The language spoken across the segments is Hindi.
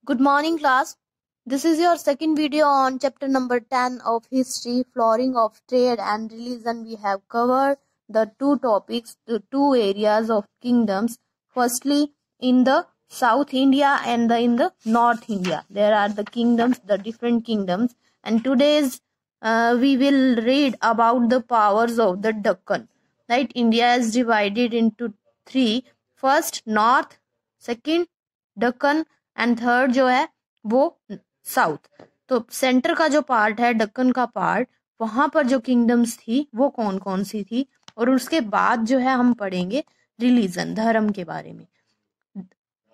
Good morning, class. This is your second video on chapter number 10 of History, Flooring of Trade and Religion. We have covered the two topics, the two areas of kingdoms. Firstly, in the South India and in the North India. There are the kingdoms, the different kingdoms. And today's we will read about the powers of the Deccan. Right? India is divided into three. First, North. Second, Deccan. And third जो है वो साउथ। तो सेंटर का जो पार्ट है, दक्कन का पार्ट, वहां पर जो किंगडम्स थी वो कौन कौन सी थी, और उसके बाद जो है हम पढ़ेंगे रिलीजन, धर्म के बारे में।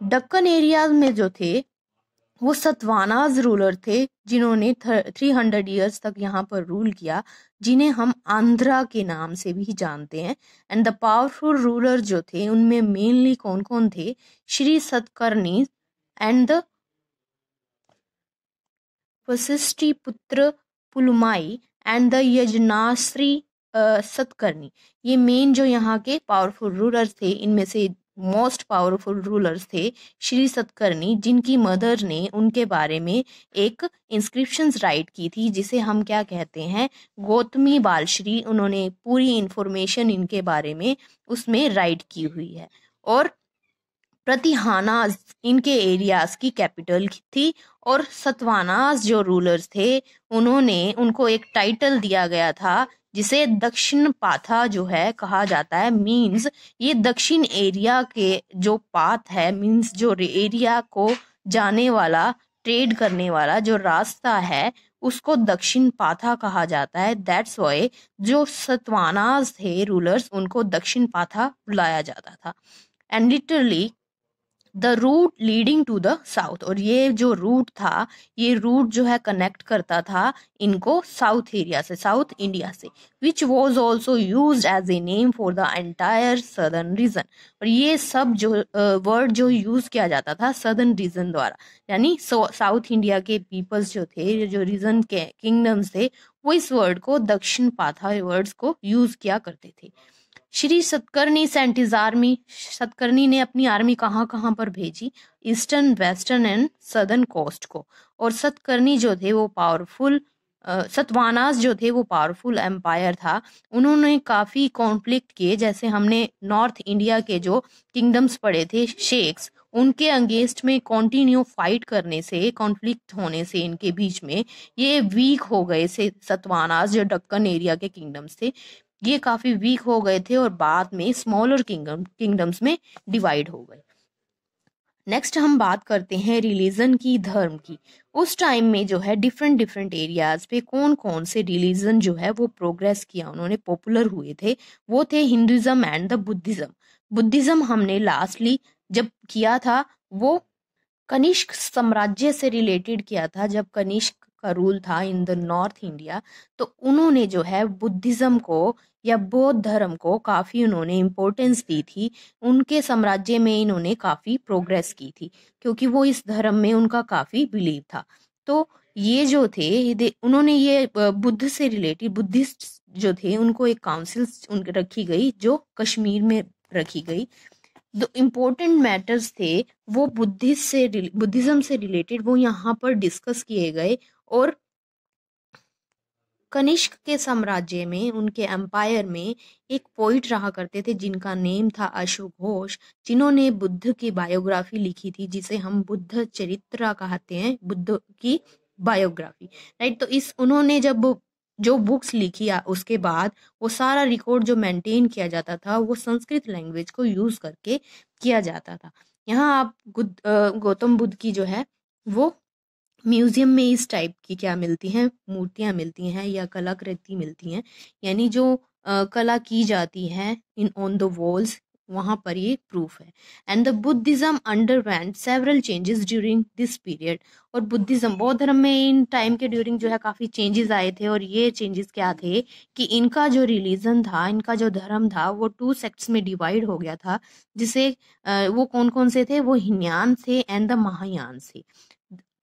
दक्कन एरियाज में जो थे वो सतवानाज रूलर थे जिन्होंने 300 ईयर्स तक यहाँ पर रूल किया, जिन्हें हम आंध्रा के नाम से भी जानते हैं। एंड द पावरफुल रूलर जो थे उनमें मेनली कौन कौन थे? Shri Satakarni and the Vashishthiputra Pulumai and the Yajnashri Satakarni. ये मेन जो यहाँ के पावरफुल रूलर्स थे, इनमें से मोस्ट पावरफुल रूलर्स थे श्री सतकर्णी, जिनकी मदर ने उनके बारे में एक इंस्क्रिप्शंस राइट की थी, जिसे हम क्या कहते हैं? गौतमी बालश्री। उन्होंने पूरी इंफॉर्मेशन इनके बारे में उसमें राइट की हुई है। और प्रतिहानाज इनके एरियाज की कैपिटल थी। और सतवानाज जो रूलर्स थे उनको एक टाइटल दिया गया था जिसे दक्षिण पाथा जो है कहा जाता है। मींस ये दक्षिण एरिया के जो पाथ है, मींस जो एरिया को जाने वाला, ट्रेड करने वाला जो रास्ता है, उसको दक्षिण पाथा कहा जाता है। दैट्स वाई जो सतवानाज थे रूलर्स, उनको दक्षिण पाथा बुलाया जाता था। And literally the route leading to the south, और ये जो रूट था, ये रूट जो है कनेक्ट करता था इनको साउथ एरिया से, साउथ इंडिया से, which was also use as a name for the entire southern region. और ये सब जो वर्ड जो यूज किया जाता था सदर्न रीजन द्वारा, यानी साउथ इंडिया के पीपल्स जो थे, जो रीजन के किंगडम्स थे, वो इस वर्ड को, दक्षिण पाथा वर्ड्स को यूज किया करते थे। Shri Satakarni sent his army, Satakarni ने अपनी आर्मी कहाँ कहाँ पर भेजी? Eastern, western and southern coast को। और सतकर्णी जो थे वो पावरफुल, सतवानास जो थे वो पावरफुल एम्पायर था। उन्होंने काफी कॉन्फ्लिक्ट किए, जैसे हमने नॉर्थ इंडिया के जो किंगडम्स पढ़े थे शेख्स, उनके अगेंस्ट में कंटिन्यू फाइट करने से, कॉन्फ्लिक्ट होने से इनके बीच में ये वीक हो गए से सतवानास, जो दक्कन एरिया के किंगडम्स थे, ये काफी वीक हो गए थे और बाद में स्मॉलर किंगडम्स में डिवाइड हो गए। नेक्स्ट हम बात करते हैं रिलीजन की, धर्म की। उस टाइम में जो है डिफरेंट एरियाज पे कौन कौन से रिलीजन जो है वो प्रोग्रेस किया, उन्होंने पॉपुलर हुए थे, वो थे Hinduism and the Buddhism. Buddhism हमने लास्टली जब किया था वो कनिष्क साम्राज्य से रिलेटेड किया था, जब कनिष्क का रूल था इन द नॉर्थ इंडिया, तो उन्होंने जो है बुद्धिज्म को या बौद्ध धर्म को काफी उन्होंने इम्पोर्टेंस दी थी। उनके साम्राज्य में इन्होंने काफी प्रोग्रेस की थी, क्योंकि वो इस धर्म में उनका काफी बिलीव था। तो ये जो थे उन्होंने ये बुद्ध से रिलेटेड, बुद्धिस्ट जो थे उनको एक काउंसिल रखी गई जो कश्मीर में रखी गई। जो इम्पोर्टेंट मैटर्स थे वो बुद्धिज्म से रिलेटेड वो यहाँ पर डिस्कस किए गए। और कनिष्क के साम्राज्य में, उनके एम्पायर में एक पोइट रहा करते थे जिनका नेम था अशोक घोष, जिन्होंने बुद्ध की बायोग्राफी लिखी थी, जिसे हम बुद्ध चरित्र कहते हैं, बुद्ध की बायोग्राफी, राइट। तो उन्होंने जब जो बुक्स लिखी उसके बाद वो सारा रिकॉर्ड जो मेंटेन किया जाता था वो संस्कृत लैंग्वेज को यूज करके किया जाता था। यहाँ आप गौतम बुद्ध की जो है वो म्यूजियम में इस टाइप की क्या मिलती हैं, मूर्तियां मिलती हैं या कलाकृति मिलती हैं, यानी जो कला की जाती है इन ऑन द वॉल्स, वहां पर ये प्रूफ है। And the Buddhism underwent several changes during this period. और बुद्धिज्म, बौद्ध धर्म में इन टाइम के ड्यूरिंग जो है काफी चेंजेस आए थे। और ये चेंजेस क्या थे कि इनका जो रिलीजन था, इनका जो धर्म था, वो 2 सेक्ट्स में डिवाइड हो गया था, जिसे वो कौन कौन से थे? वो हीनयान थे एंड द महायान थे।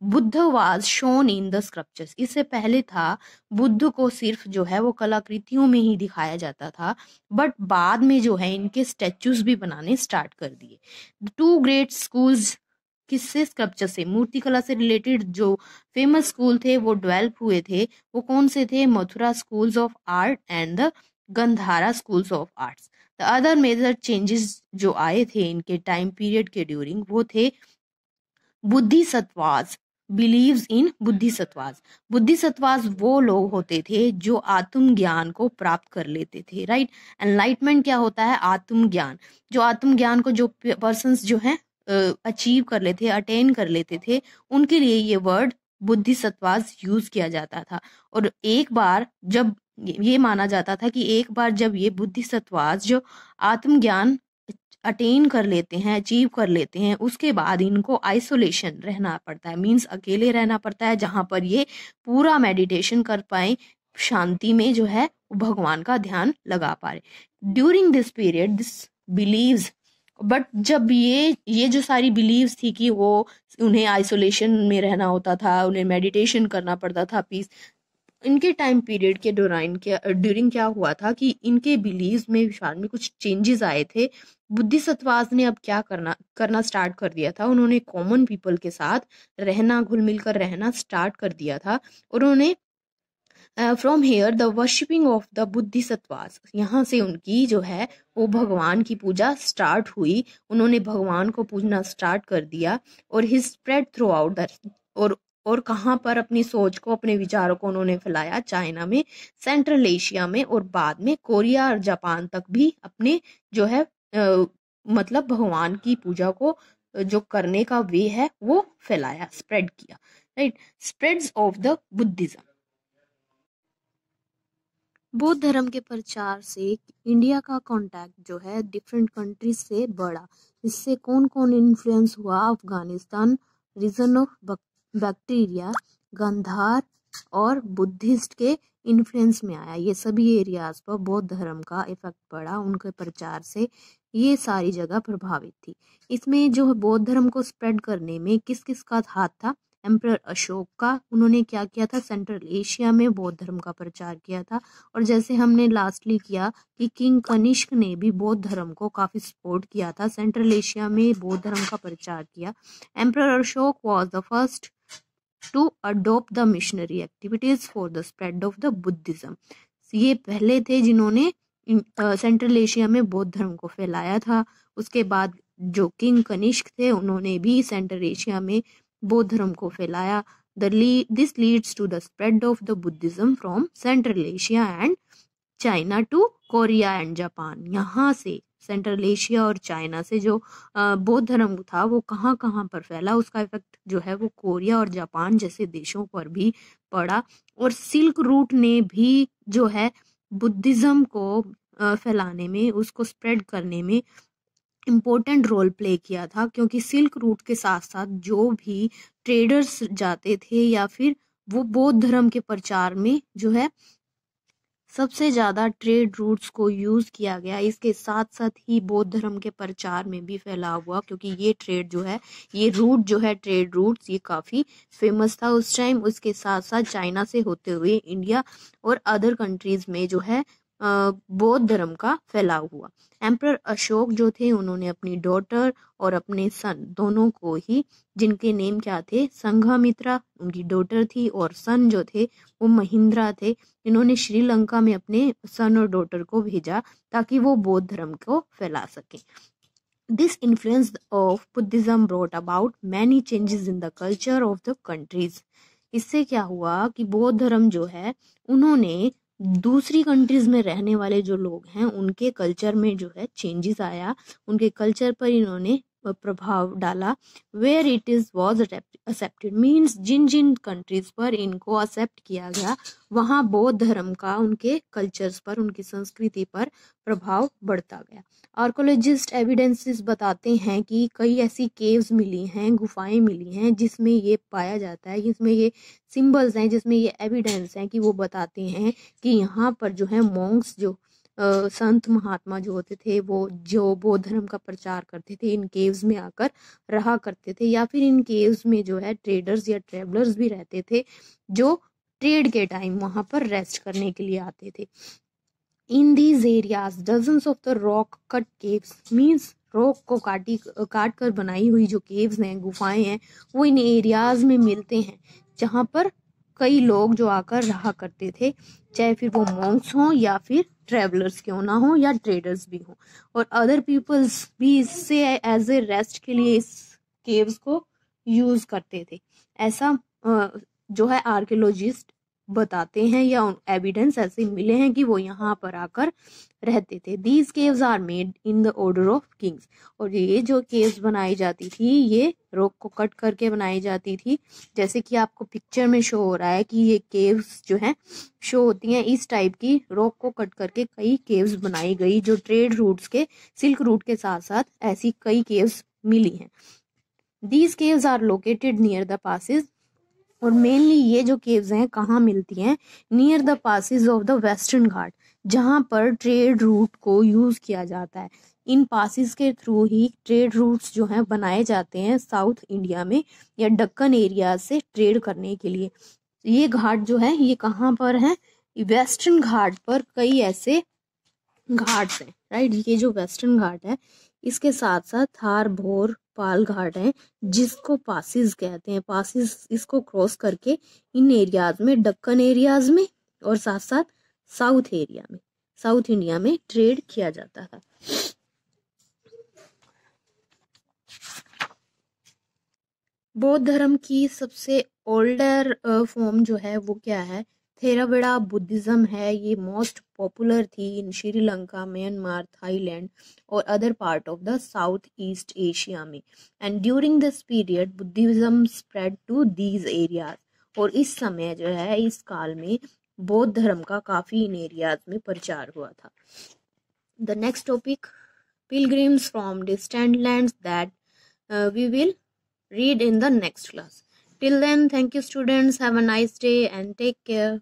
Buddha was shown in the sculptures. इससे पहले था बुद्ध को सिर्फ जो है वो कलाकृतियों में ही दिखाया जाता था, बट बाद में जो है इनके स्टैचूज भी बनाने स्टार्ट कर दिए। 2 ग्रेट स्कूल्स किससे? स्कल्पचर से, मूर्तिकला से रिलेटेड जो फेमस स्कूल थे वो डेवलप हुए थे, वो कौन से थे? Mathura schools of art and the Gandhara schools of arts. The other major changes जो आए थे इनके टाइम पीरियड के ड्यूरिंग, वो थे बुद्धिसत्वाज, बिलीव्स इन बुद्धिसत्वाज। बुद्धिसत्वाज वो लोग होते थे जो आत्मज्ञान को प्राप्त कर लेते थे, राइट। एनलाइटमेंट क्या होता है? आत्मज्ञान। जो आत्मज्ञान को जो पर्सन्स जो है अचीव कर लेते, अटेन कर लेते थे, उनके लिए ये वर्ड बुद्धिसत्वाज यूज किया जाता था। और एक बार जब ये माना जाता था कि एक बार जब ये बुद्धिसत्वाज जो आत्मज्ञान अटेन कर लेते हैं, अचीव कर लेते हैं, उसके बाद इनको आइसोलेशन रहना पड़ता है, मीन्स अकेले रहना पड़ता है, जहां पर ये पूरा मेडिटेशन कर पाए, शांति में जो है भगवान का ध्यान लगा पाए। During this period this believes, but जब ये जो सारी बिलीव्स थी कि वो उन्हें आइसोलेशन में रहना होता था, उन्हें मेडिटेशन करना पड़ता था, पीस, इनके टाइम पीरियड के ड्यूरिंग क्या हुआ था कि इनके बिलीव्स में, विचार में कुछ चेंजेस आए थे। बुद्धिसत्वाज ने अब क्या करना स्टार्ट कर दिया था, उन्होंने कॉमन पीपल के साथ रहना, घुल मिलकर रहना स्टार्ट कर दिया था। उन्होंने from here the worshipping of the Bodhisattvas, यहाँ से उनकी जो है वो भगवान की पूजा स्टार्ट हुई, उन्होंने भगवान को पूजना स्टार्ट कर दिया। और ही स्प्रेड थ्रू आउट द, और कहाँ पर अपनी सोच को, अपने विचारों को उन्होंने फैलाया? चाइना में, सेंट्रल एशिया में, और बाद में कोरिया और जापान तक भी अपने जो है मतलब भगवान की पूजा को जो करने का वे है वो फैलाया, स्प्रेड किया, right. Spreads of the Buddhism. बौद्ध धर्म के प्रचार से इंडिया का कांटेक्ट जो है डिफरेंट कंट्रीज से बढ़ा। इससे कौन कौन इन्फ्लुएंस हुआ? Afghanistan region of Bactria, Gandhar और बुद्धिस्ट के इन्फ्लुएंस में आया। ये सभी एरियाज पर बौद्ध धर्म का इफेक्ट पड़ा, उनके प्रचार से ये सारी जगह प्रभावित थी। इसमें जो बौद्ध धर्म को स्प्रेड करने में किस किस का हाथ था? एम्परर अशोक का। उन्होंने क्या किया था? सेंट्रल एशिया में बौद्ध धर्म का प्रचार किया था। और जैसे हमने लास्टली किया कि किंग कनिष्क ने भी बौद्ध धर्म को काफी सपोर्ट किया था, सेंट्रल एशिया में बौद्ध धर्म का प्रचार किया। Emperor Ashoka was the first to adopt the missionary activities for the spread of the Buddhism. ये पहले थे जिन्होंने सेंट्रल एशिया में बौद्ध धर्म को फैलाया था। उसके बाद जो किंग कनिष्क थे उन्होंने भी सेंट्रल एशिया में बौद्ध धर्म को फैलाया। This leads to the spread of the Buddhism from central Asia and China to Korea and Japan. यहाँ से सेंट्रल एशिया और चाइना से जो बौद्ध धर्म था वो कहाँ कहाँ पर फैला, उसका इफेक्ट जो है वो कोरिया और जापान जैसे देशों पर भी पड़ा। और सिल्क रूट ने भी जो है बुद्धिज्म को फैलाने में, उसको स्प्रेड करने में इम्पोर्टेंट रोल प्ले किया था, क्योंकि सिल्क रूट के साथ साथ जो भी ट्रेडर्स जाते थे या फिर वो बौद्ध धर्म के प्रचार में जो है सबसे ज्यादा ट्रेड रूट्स को यूज किया गया। इसके साथ साथ ही बौद्ध धर्म के प्रचार में भी फैलाव हुआ, क्योंकि ये ट्रेड जो है, ये रूट जो है, ट्रेड रूट्स, ये काफी फेमस था उस टाइम। उसके साथ साथ चाइना से होते हुए इंडिया और अदर कंट्रीज में जो है बौद्ध धर्म का फैलाव हुआ। एम्परर अशोक जो थे उन्होंने अपनी डॉटर और अपने सन दोनों को ही, जिनके नेम क्या थे? संघमित्रा उनकी डॉटर थी, और सन जो थे वो महिंद्रा थे। इन्होंने श्रीलंका में अपने सन और डॉटर को भेजा ताकि वो बौद्ध धर्म को फैला सके। This influence of Buddhism brought about many changes in the culture of the countries. इससे क्या हुआ कि बौद्ध धर्म जो है उन्होंने दूसरी कंट्रीज में रहने वाले जो लोग हैं उनके कल्चर में जो है चेंजेस आया, उनके कल्चर पर इन्होंने प्रभाव डाला। Where it is was accepted, means जिन जिन कंट्रीज पर इनको एक्सेप्ट किया गया वहाँ बौद्ध धर्म का उनके कल्चर्स पर, उनकी संस्कृति पर प्रभाव बढ़ता गया। आर्कोलॉजिस्ट एविडेंसेस बताते हैं कि कई ऐसी केव्स मिली हैं, गुफाएं मिली हैं जिसमें ये पाया जाता है, जिसमें ये सिंबल्स हैं, जिसमें ये एविडेंस हैं कि वो बताते हैं कि यहाँ पर जो है मॉन्क्स, जो संत महात्मा जो होते थे, वो जो बौद्ध धर्म का प्रचार करते थे इन केव्स में आकर रहा करते थे, या फिर इन केव्स में जो है ट्रेडर्स या ट्रेवलर्स भी रहते थे जो ट्रेड के टाइम वहां पर रेस्ट करने के लिए आते थे। In these areas dozens of the rock cut caves, means rock को काट कर बनाई हुई जो केव्स हैं, गुफाएं हैं, वो इन एरियाज में मिलते हैं जहाँ पर कई लोग जो आकर रहा करते थे, चाहे फिर वो मॉन्क्स हों या फिर ट्रेवलर्स क्यों ना हो या ट्रेडर्स भी हों, और अदर पीपल्स भी इससे एज ए रेस्ट के लिए इस केव्स को यूज करते थे। ऐसा जो है आर्कियोलॉजिस्ट बताते हैं या एविडेंस ऐसे मिले हैं कि वो यहाँ पर आकर रहते थे। These caves are made in the order of kings, और ये जो केव्स बनाई जाती थी ये रॉक को कट करके बनाई जाती थी, जैसे कि आपको पिक्चर में शो हो रहा है कि ये केव्स जो हैं शो होती हैं इस टाइप की, रॉक को कट करके कई केव्स बनाई गई जो ट्रेड रूट्स के, सिल्क रूट के साथ साथ ऐसी कई केव्स मिली हैं। These caves are located near the passes, और मेनली ये जो केव्स हैं कहाँ मिलती हैं, near the passes of the western Ghat, जहाँ पर ट्रेड रूट को यूज किया जाता है। इन पासिस के थ्रू ही ट्रेड रूट्स जो हैं बनाए जाते हैं साउथ इंडिया में या दक्कन एरिया से ट्रेड करने के लिए। ये घाट जो है ये कहाँ पर है, वेस्टर्न घाट पर कई ऐसे घाट्स हैं, राइट। ये जो वेस्टर्न घाट है इसके साथ साथ थार भोर पाल घाट है जिसको पासिस कहते हैं। पासिस इसको क्रॉस करके इन एरियाज में, दक्कन एरियाज में और साथ साथ साउथ एरिया में, साउथ इंडिया में ट्रेड किया जाता था। बौद्ध धर्म की सबसे ओल्डर फॉर्म जो है वो क्या है, थेराविड़ा बुद्धिज्म है। ये मोस्ट पॉपुलर थी इन श्रीलंका, म्यांमार, थाईलैंड और other part of the south east Asia में। And during this period Buddhism spread to these areas, और इस समय जो है इस काल में बौद्ध धर्म का काफी इन एरियाज में प्रचार हुआ था। The next topic, pilgrims from distant lands, that we will read in the next class. Till then, thank you students, have a nice day and take care.